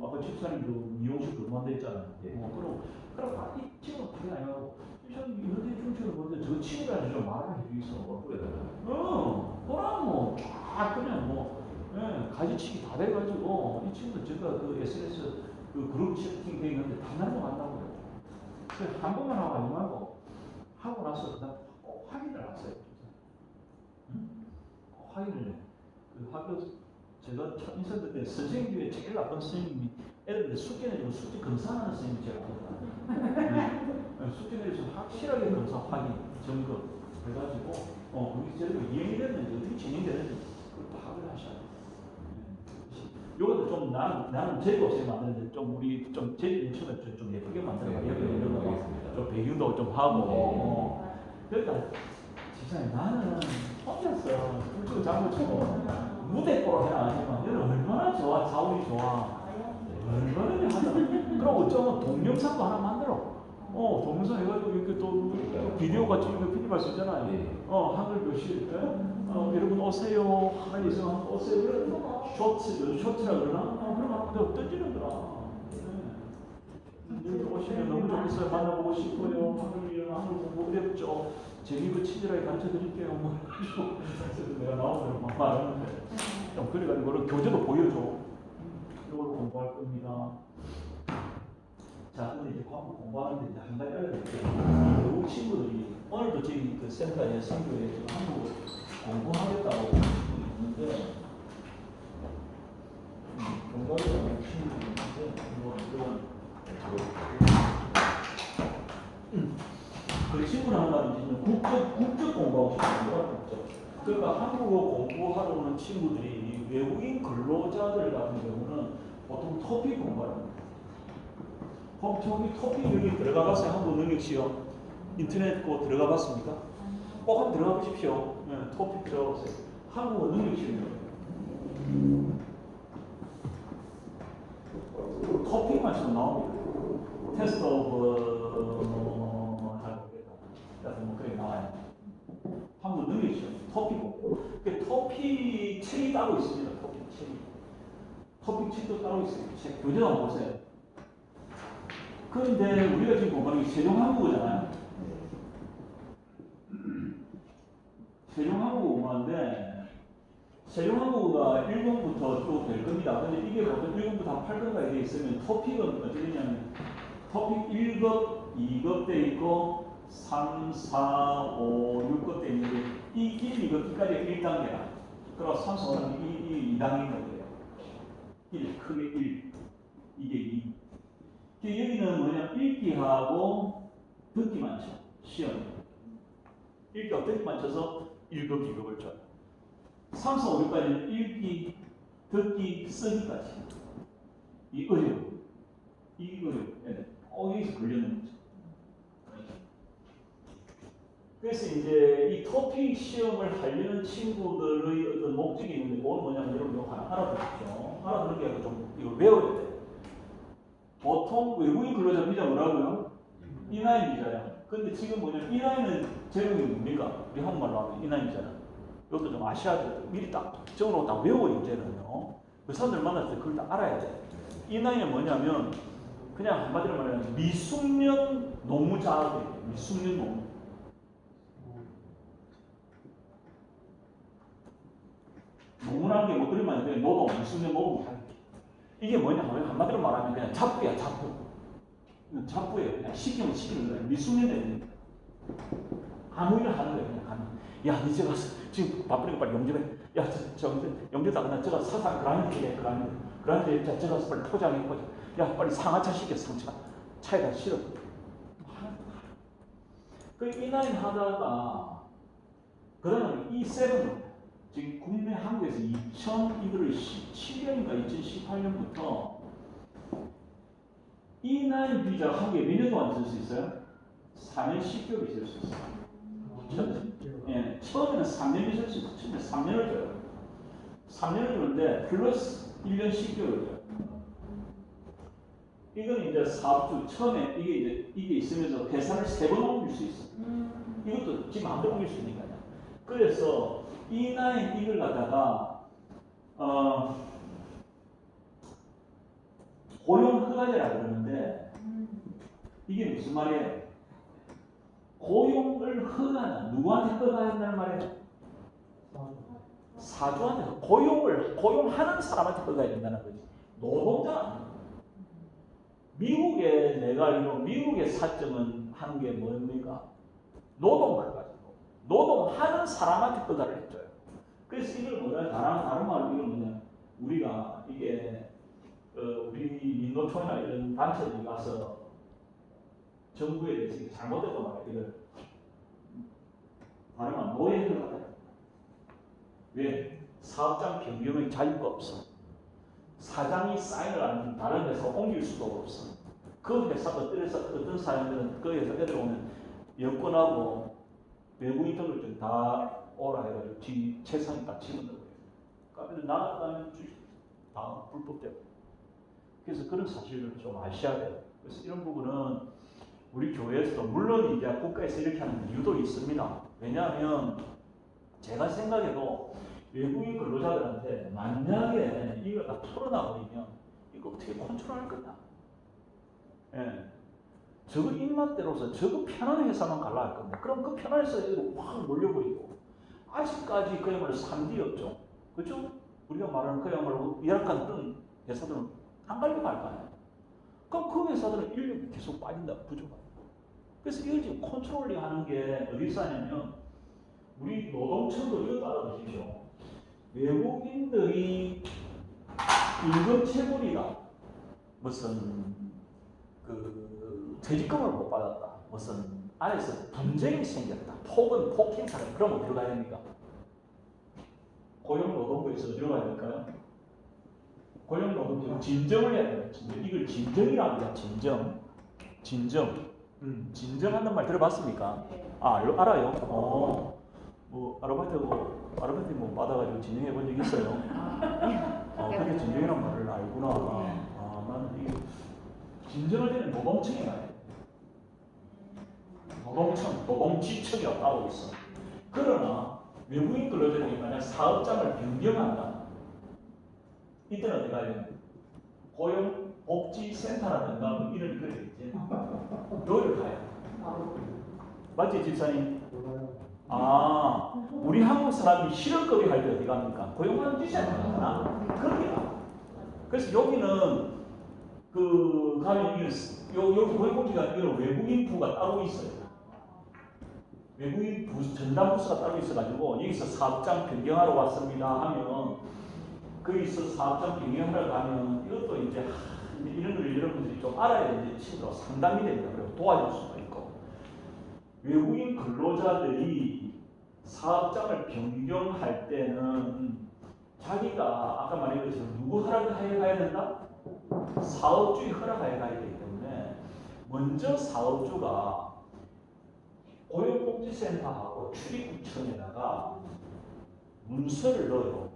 아까 집사님도 미용실 근무한다 했잖아요. 예. 그럼 이 친구가 그게 아니고 이런 중처럼 보는데 저 친구한테 좀 말을 해주이소. 그럼 그냥 가지치기 다 돼가지고 이 친구도 제가 그 SNS 그 그룹 채팅 돼 있는데 다 날라간다고요. 그래서 한 번만 하고 하지 말고 하고 나서 그다음 꼭 확인을 하세요. 확인을 해. 그 학교 제가 첫 인사들 때 선생님 중에 제일 나쁜 선생님이 애들한테 숙제 내주고 숙제 검사하는 선생님이 제일 나쁘다. 숙제 내줘서 확실하게 검사 확인 점검 해가지고 그게 제대로 이행이 됐는지 어떻게 진행되는지 그걸 파악을 하셔야 돼요. 요것도 좀 나는 재미가 없어요 만드는데 좀 우리 좀 재미 처음에 좀 예쁘게 만들어봐. 좀 배경도 좀 하고. 그러니까 집사님 나는 혼자서 그거 잡고 치고 무대뽀로 해야 하지만 얘는 얼마나 좋아 자원이 좋아. 얼마나 하자. 그럼 어쩌면 동영상도 하나 만들어. 동영상 해가지고 이렇게 또 비디오 같이 이렇게 편집할 수 있잖아요. 한글 교실. 여러분 오세요. 하이서 오세요. 이런 쇼츠라 그러나? 그러면 또 던지는 거라. 여기 오시면 너무 좋겠어요. 만나보고 싶어요. 한글 공부 어렵죠. 재미있고 친절하게 가르쳐 드릴게요. 뭐 내가 나오면 막 말하는데 좀 그래가지고 그런 교재도 보여줘. 이걸 공부할 겁니다. 자, 근데 이제 공부하는데 이제 한 가지 알려드릴게요. 이 외국 친구들이 오늘도 저희 그 센터에 선교에 지금 한국을 공부하겠다고 있는데 공부하겠다고 친구들이 있는데 그 친구랑 한 말은 국적 공부하고 싶어요. 국적. 그러니까 한국어 공부하러 오는 친구들이 외국인 근로자들 같은 경우는 보통 토픽 공부합니다. 저기 토픽 여기 들어가 봤어요? 한국 능력 시험 인터넷 거 들어가 봤습니까? 꼭 한번 들어가 보십시오. 토픽 들어가 보세요. 한국어 능력 시험이에요. 토픽만 지금 나옵니다. 테스트 오브 그렇게 나와요. 한국 능력 시험 토픽 토픽 책이 따로 있습니다. 토픽 책도 따로 있어요. 책 교재도 한번 보세요. 그런데 우리가 지금 공부하는 게 세종한국어잖아요. 세종한국어 공부하는데 세종한국어가 1권부터 쭉 될 겁니다. 근데 이게 보통 1권부터 8권까지 되어 있으면 토픽은 어떻게 되냐면 토픽 1급, 2급 돼 있고 3, 4, 5, 6급 돼 있는데 이 1, 2급 2까지가 1단계라. 그럼 3, 4, 5, 6이 2단계인 거예요. 1, 크게 1, 이게 2. 여기는 뭐냐, 읽기하고 듣기만 쳐. 시험. 읽기하고 듣기만 쳐서 1급, 2급을 쳐요. 3, 4, 5, 6까지는 읽기, 듣기, 쓰기까지. 이 어려워. 이 어려워. 여기서 걸리는 거죠. 그래서 이제 이 토픽 시험을 하려는 친구들의 어떤 목적이 있는데, 그건 뭐냐면 여러분 이거 하나 알아두십시오. 알아두는 게 좀 이걸 외워야 돼요. 보통 외국인 근로자 비자 뭐라고요? E9 비자야. 근데 지금 뭐냐면 E9은 제목이 뭡니까? 우리 한국말로 하면 E9 비자는. 이것도 좀 아시아들 미리 딱 적어놓고 딱 외워요, 이제는요. 그 사람들 만날 때 그걸 다 알아야 돼. E9은 뭐냐면 그냥 한마디로 말하면 미숙련 노무자들이에요. 미숙련 노무. 노무라는 게 뭐 그런 말인데 노동, 미숙련 노동. 이게 뭐냐 하면 한마디로 말하면 그냥 잡부야, 잡부. 잡부예요. 그냥 시키면 시키는 거예요. 미숙련되는 아무 일을 하는 거예요. 그냥 하면. 야, 니 저가 지금 바쁘니까 빨리 영접해. 야, 영접다 그냥 저가 사상 그라인드에 그라인드. 자, 저가 빨리 포장해. 야, 빨리 상하차 시켜, 상차. 차에다 실어. 그 E9 하다가 그다음에 E7 지금 국내 한국에서 2017년인가 2018년부터 E9 비자 한국에 몇 년 동안 있을 수 있어요? 4년 10개월 있을 수 있어요. 예, 처음에는 3년 있을 수 있어요. 처음에 3년을 줘요. 3년을 주는데 플러스 1년 10개월을 줘요. 이건 이제 사업주 처음에 이게 있으면서 회사를 3번 옮길 수 있어. 이것도 지금 안 옮길 수 있으니까요. 그래서 E9 이걸 갖다가 고용 허가제라고 그러는데 이게 무슨 말이에요? 고용을 허가는 누구한테 허가한다는 말이에요? 사주한테 고용하는 사람한테 허가해야 된다는 거지. 노동자는 아니에요. 미국에 내가 알기로 미국의 사정은 하는 게 뭡니까? 노동을 가지고 노동하는 사람한테 허가를 해줘요. 그래서 이걸 뭐냐 다른 말로 이걸 뭐냐 우리가 이게 우리 민노총이나 이런 단체들이 가서 정부에 대해서 잘못했단 말이야. 이걸 다른 말 노예 허가다. 왜? 사업장 변경의 자유가 없어. 사장이 사인을 안 하면 다른 회사 옮길 수도 없어. 그 회사 어떤 사람들은 그 회사 애들 오면 여권하고 외국인 등록증 다 오라 해가지고 재산이 다 집어넣어요. 그러니까 나가면 다 불법되고. 그래서 그런 사실을 좀 아셔야 돼요. 그래서 이런 부분은 우리 교회에서도 물론 이제 국가에서 이렇게 하는 이유도 있습니다. 왜냐하면 제가 생각해도 외국인 근로자들한테 만약에 이걸 다 풀어놔버리면 이거 어떻게 컨트롤할 거냐. 예. 저거 입맛대로서 저거 편한 회사만 갈라 할 건데 그럼 그 편한 회사에 확 몰려버리고 아직까지 그야말로 3D였죠. 그렇죠? 우리가 말하는 그야말로 열악한 그런 회사들은 안 갈려고 할 거 아니에요. 그럼 그 회사들은 인력이 계속 빠진다. 부족하다. 그래서 이걸 지금 컨트롤링 하는 게 어디서 하냐면 우리 노동청도 이거 따라보십시오. 외국인들이 임금 체불이다. 무슨 퇴직금을 못 받았다. 무슨 안에서 분쟁이 생겼다. 폭행 사건. 그럼 어디로 가야 됩니까? 고용노동부에서 어디로 가야 될까요? 고용노동부 진정을 해야 돼요. 이걸 진정이라고 합니다. 진정. 진정한다는 말 들어봤습니까? 아, 알아요? 뭐 아르바이트 뭐 받아가지고 진정해 본 적 있어요? 그게 진정이란 말을 알구나. 나는 이게 진정할 때는 노동청이 가요. 노동지청이라고 따로 있어. 그러나 외국인 근로자들이 만약 사업장을 변경한다. 이때는 어디 가야 되나? 고용복지센터라든가 뭐 이런 그런 데 있지. 여기를 가요. 맞지, 집사님? 우리 한국 사람이 실업급여 할 때 어디 갑니까? 고용복지센터 가나? 거기 가. 그래서 여기는 가면 여기 고용복지가 이런 외국인부가 따로 있어요. 외국인 전담 부서가 따로 있어가지고 여기서 사업장 변경하러 왔습니다 하면 거기서 사업장 변경하러 가면 이것도 이제 이런 걸 여러분들이 좀 알아야 이제 친구로 상담이 됩니다. 그리고 도와줄 수가 있고 외국인 근로자들이 사업장을 변경할 때는 자기가 아까 말했듯이 누구 허락을 해야 된다? 사업주의 허락을 해야 되기 때문에 먼저 사업주가 고용복지센터하고 출입구청에다가 문서를 넣어요.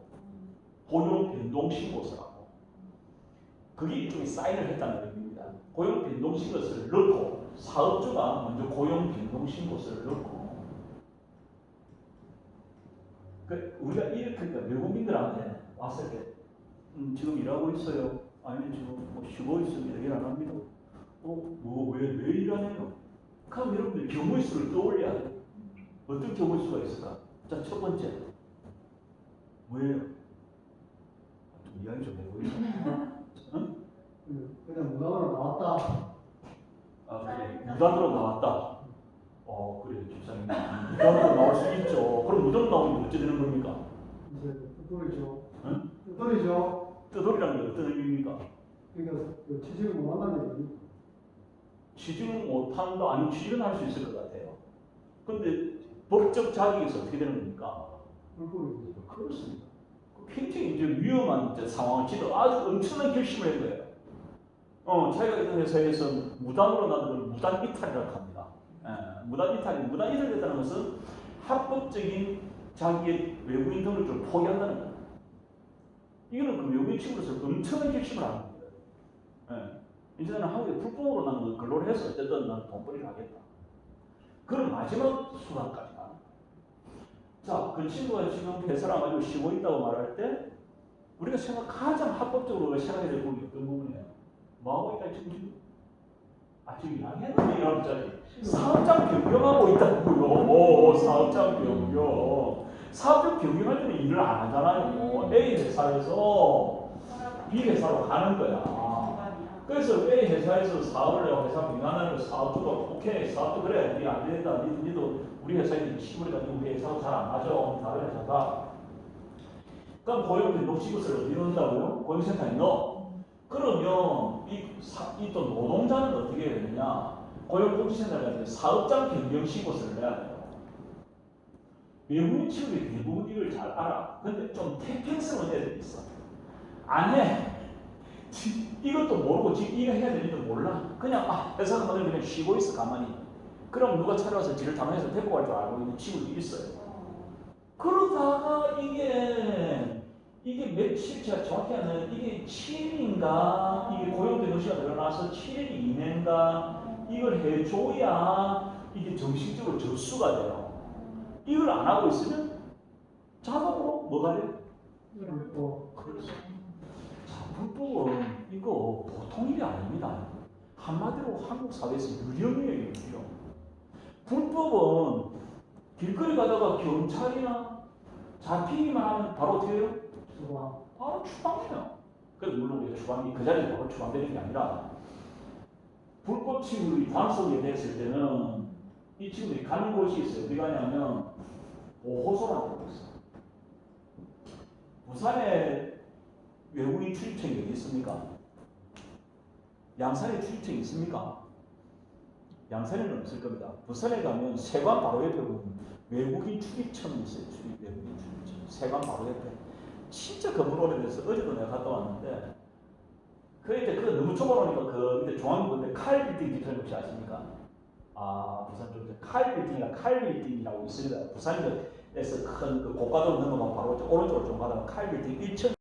고용변동신고서라고. 그게 일종의 사인을 했다는 의미입니다. 고용변동신고서를 넣고 사업주가 먼저 고용변동신고서를 넣고 우리가 이렇게 외국인들한테 왔을 때 지금 일하고 있어요. 아니면 지금 뭐 쉬고 있습니다. 일 안 합니다. 왜 일하네요? 그럼 여러분들 경우의 수를 떠올려야 돼요. 어떤 경우의 수가 있을까? 자, 첫 번째. 뭐예요? 좀 이야기 좀 해보이죠? 응? 그냥 무단으로 나왔다. 그래. 무단으로 나왔다. 그래, 집사님. 무단으로 나올 수 있죠. 그럼 무단으로 나오면 어찌 되는 겁니까? 이제 뜻돌이죠. 응? 뜻돌이죠. 뜨돌이라는 게 어떤 의미입니까? 그러니까 취직을 못 한다는 얘기. 취직을 못한다, 아니면 취직은 할 수 있을 것 같아요. 근데 법적 자격에서 어떻게 되는 겁니까? 불법이죠. 그렇습니다. 굉장히 이제 위험한 이제 상황을 지도 아주 엄청난 결심을 한 거예요. 자기가 있던 회사에서 무단으로 나는 걸 무단 이탈이라고 합니다. 무단 이탈됐다는 것은 합법적인 자기의 외국인 등록증을 포기한다는 거예요. 이거는 그 외국인 친구로서 엄청난 결심을 하는 거예요. 이제 나는 한국에 불법으로 나는 근로를 해서 어쨌든 나는 돈벌이를 하겠다. 그런 마지막 수단까지 가는 거예요. 자, 그 친구가 지금 회사를 안 가지고 쉬고 있다고 말할 때 우리가 가장 합법적으로 생각해야 될 부분이 어떤 부분이에요? 뭐하고 있다 지금? 지금 이야기했는데 이러자니 사업장 변경하고 있다고요. 사업장 변경. 사업장 변경할 때는 일을 안 하잖아요. A 회사에서 B 회사로 가는 거야. 그래서 A 회사에서 사업을 내가 회사 민간하는 사업주도 오케이 사업도 그래 니 안 된다 니도 우리 회사에 시골이다 우리 회사하고 잘 안 맞아 다른 회사가 그럼 고용비 녹지구서를 어디 넣는다고요? 고용센터에 넣어. 그러면 이 또 노동자는 어떻게 해야 되느냐? 고용복지센터에 가서 사업장 변경 신고서를 내야 돼요. 외국인 친구들이 대부분 이걸 잘 알아. 근데 좀 태평스러운 애들이 있어. 안 해. 이것도 모르고 지금 이거 해야 되는지도 몰라. 그냥 회사가 오늘 그냥 쉬고 있어 가만히. 그럼 누가 찾아와서 지를 당해서 데리고 갈 줄 알고 있는 친구들이 있어요. 그러다가 이게 며칠 제가 정확히 하는 이게 7일인가 이게 고용변호시가 늘어나서 7일 이내인가 이걸 해줘야 이게 정식적으로 접수가 돼요. 이걸 안 하고 있으면 자동으로 뭐가 돼요? 그렇죠. 자, 불법은 이거 보통 일이 아닙니다. 한마디로 한국 사회에서 유령이에요, 유령. 불법은 길거리 가다가 경찰이나 잡히기만 하면 바로 어떻게 해요? 바로 추방해요. 그래서 물론 우리가 추방이 그 자리에 바로 추방되는 게 아니라 불법 친구들이 단속에 됐을 때는 이 친구들이 가는 곳이 있어요. 어디 가냐면 보호소라는 곳이 있어요. 부산에 외국인 출입청이 어디 있습니까? 양산에 출입청이 있습니까? 양산에는 없을 겁니다. 부산에 가면 세관 바로 옆에 보면 외국인 출입청이 있어요. 외국인 출입청. 세관 바로 옆에. 진짜 건물 오래돼서 어제도 내가 갔다 왔는데 그거 너무 좁아놓으니까 그 밑에 중앙부인데 칼 빌딩 뒤터는 혹시 아십니까? 부산 쪽에 칼 빌딩이라고 있습니다. 부산에서 큰 그 고가도로 넘어가면 바로 오른쪽으로 좀 가다가 칼 빌딩 1층